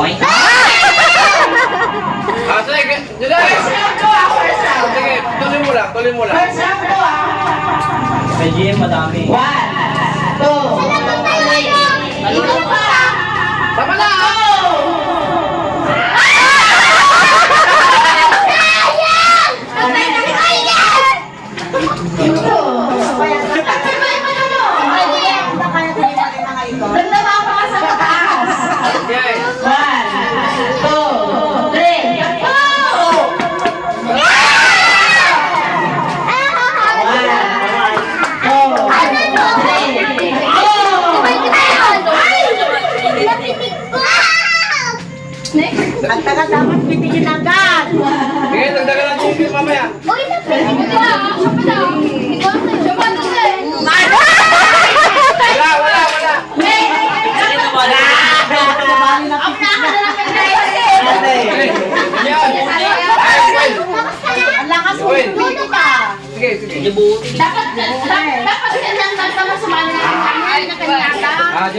Boy? Sige, July! Sige, tuloy mo lang, tuloy mo lang. May GM madami. 1, 2, 3. Tama na! Okay. 1, 2, 3. Ang taga dapat pitigin agad. Sige, dagdagan lang chicken mamaya. Uy, napinig ko ah. Siya pa daw. Ikaw na. Siya pa daw eh. Wala. Yan! Ang lakas mo Wait. dito ka. Sige. Sige, buti. Dapat ganyan. Dapat sumali na kanya. Ay, na kanya. July!